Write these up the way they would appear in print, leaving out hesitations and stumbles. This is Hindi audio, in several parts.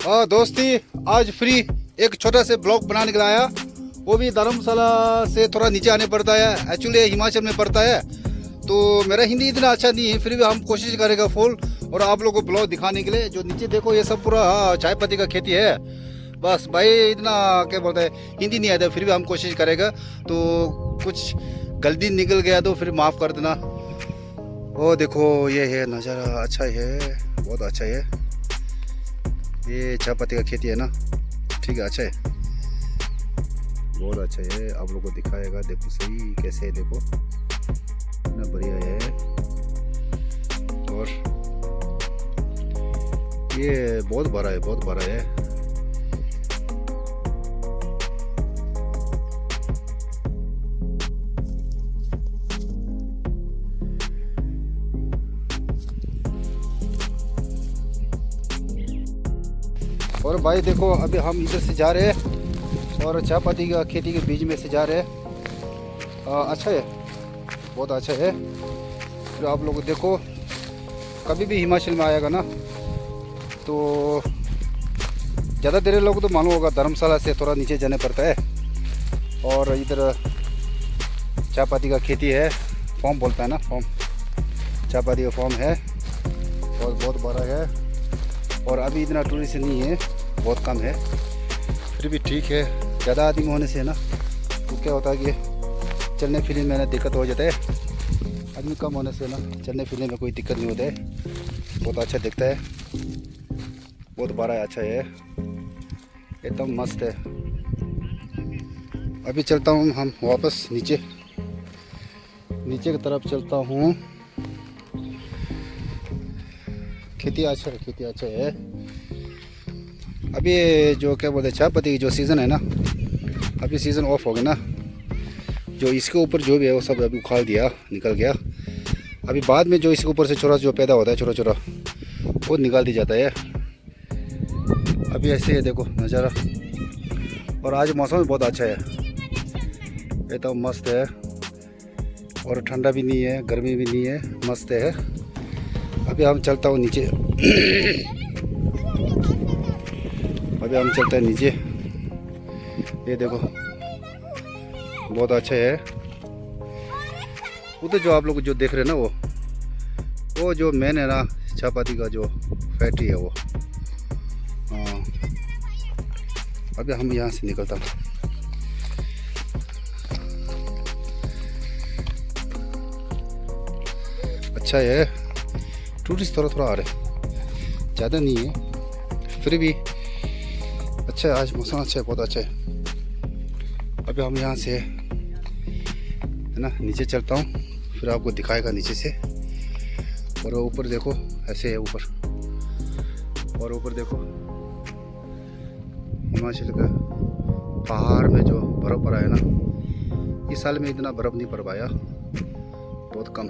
दोस्ती आज फ्री एक छोटा से ब्लॉग बनाने के लिए आया, वो भी धर्मशाला से थोड़ा नीचे आने पड़ता है। एक्चुअली हिमाचल में पड़ता है, तो मेरा हिंदी इतना अच्छा नहीं है, फिर भी हम कोशिश करेगा फुल और आप लोगों को ब्लॉग दिखाने के लिए। जो नीचे देखो ये सब पूरा चाय पत्ती का खेती है। बस भाई इतना क्या बोलते हैं, हिंदी नहीं आता, फिर भी हम कोशिश करेगा। तो कुछ गलती निकल गया तो फिर माफ़ कर देना। वो देखो ये है नज़ारा, अच्छा है, बहुत अच्छा है। ये चाय पत्ती का खेती है ना, ठीक है, अच्छा है, बहुत अच्छा है। आप लोगों को दिखाएगा, देखो सही कैसे है, देखो इतना बढ़िया है। और ये बहुत बड़ा है, बहुत बड़ा है। और भाई देखो अभी हम इधर से जा रहे हैं और चाय पत्ती का खेती के बीच में से जा रहे हैं। अच्छा है, बहुत अच्छा है। फिर आप लोग देखो, कभी भी हिमाचल में आएगा ना तो ज़्यादा देर लोग तो मालूम होगा, धर्मशाला से थोड़ा नीचे जाने पड़ता है। और इधर चाय पत्ती का खेती है, फॉर्म बोलता है ना, फॉर्म, चाय पत्ती का फॉर्म है और बहुत बड़ा है। और अभी इतना टूरिस्ट नहीं है, बहुत कम है, फिर भी ठीक है। ज़्यादा आदमी होने से ना तो क्या होता है कि चलने फिरने में ना दिक्कत हो जाता है। आदमी कम होने से ना चलने फिरने में कोई दिक्कत नहीं होता है, बहुत अच्छा दिखता है, बहुत बड़ा है, अच्छा है, एकदम मस्त है। अभी चलता हूँ हम वापस नीचे की तरफ चलता हूँ। खेती अच्छा है, खेती अच्छा है। अभी जो क्या बोलते हैं, चाय पत्ती की जो सीज़न है ना, अभी सीज़न ऑफ हो गया ना, जो इसके ऊपर जो भी है वो सब अभी उखाड़ दिया, निकल गया। अभी बाद में जो इसके ऊपर से छोटा जो पैदा होता है, छोटा छोटा, वो निकाल दिया जाता है। अभी ऐसे है, देखो नज़ारा। और आज मौसम बहुत अच्छा है, एकदम मस्त है, और ठंडा भी नहीं है, गर्मी भी नहीं है, मस्त है। अभी हम चलता हूँ नीचे अभी हम चलते हैं नीचे। ये देखो बहुत अच्छा है। उधर जो आप लोग जो देख रहे हैं ना, वो जो मेन है ना चाय पत्ती का जो फैक्ट्री है वो। हाँ, अभी हम यहाँ से निकलता हूँ। अच्छा है, टूरिस्ट थोड़ा थोड़ा आ रहे, ज़्यादा नहीं है, फिर भी अच्छा है। आज मौसम अच्छा है, बहुत अच्छा है। अभी हम यहाँ से है ना नीचे चलता हूँ, फिर आपको दिखाएगा नीचे से। और ऊपर देखो ऐसे है ऊपर, और ऊपर देखो हिमाचल का पहाड़ में जो बर्फ़ पड़ा है ना, इस साल में इतना बर्फ़ नहीं पड़ पाया, बहुत कम।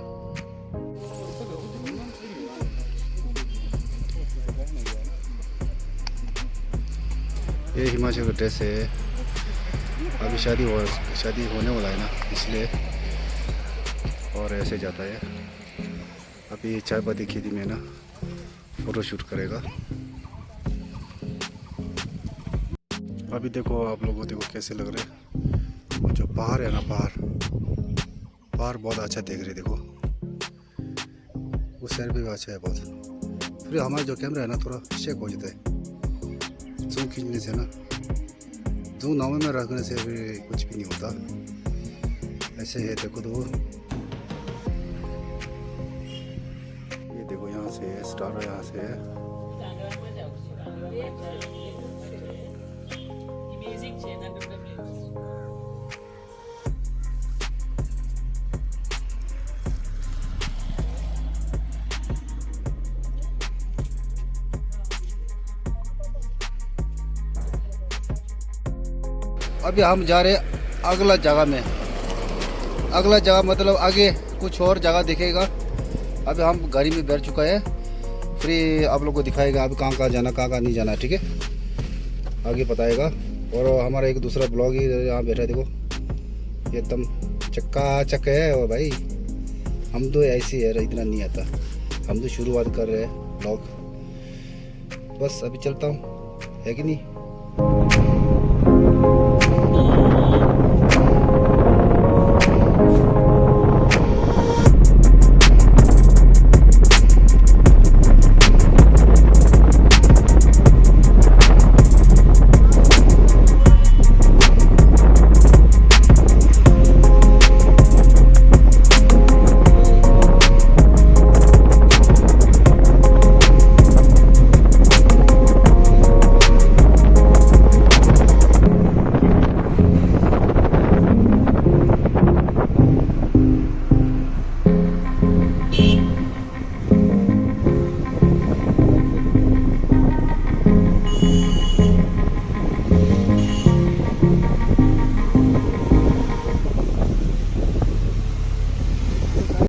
ये हिमाचल का ड्रेस है। अभी शादी होने वाला है ना, इसलिए और ऐसे जाता है। अभी चाय पत्ती खेती में ना फ़ोटो शूट करेगा। अभी देखो आप लोगों को, देखो कैसे लग रहे हैं वो जो पहाड़ है ना, पहाड़ बहुत अच्छा देख रहे, देखो उस साइड भी अच्छा है बहुत। फिर हमारा जो कैमरा है ना थोड़ा शेक हो जाता है जूम खींचने से ना, जूम नाव में रखने से भी कुछ भी नहीं होता। ऐसे है, देखो तो ये देखो यहाँ से स्टार यहाँ से है। अभी हम जा रहे हैं अगला जगह में, अगला जगह मतलब आगे कुछ और जगह दिखेगा। अभी हम गाड़ी में बैठ चुका है, फिर आप लोग को दिखाएगा अभी कहाँ कहाँ जाना, कहाँ कहाँ नहीं जाना, ठीक है, आगे बताएगा। और हमारा एक दूसरा ब्लॉग ही यहाँ बैठा है, देखो एकदम चक्का चक है। और भाई हम तो ऐसे है, इतना नहीं आता, हम तो शुरुआत कर रहे हैं ब्लॉग। बस अभी चलता हूँ। है कि नहीं।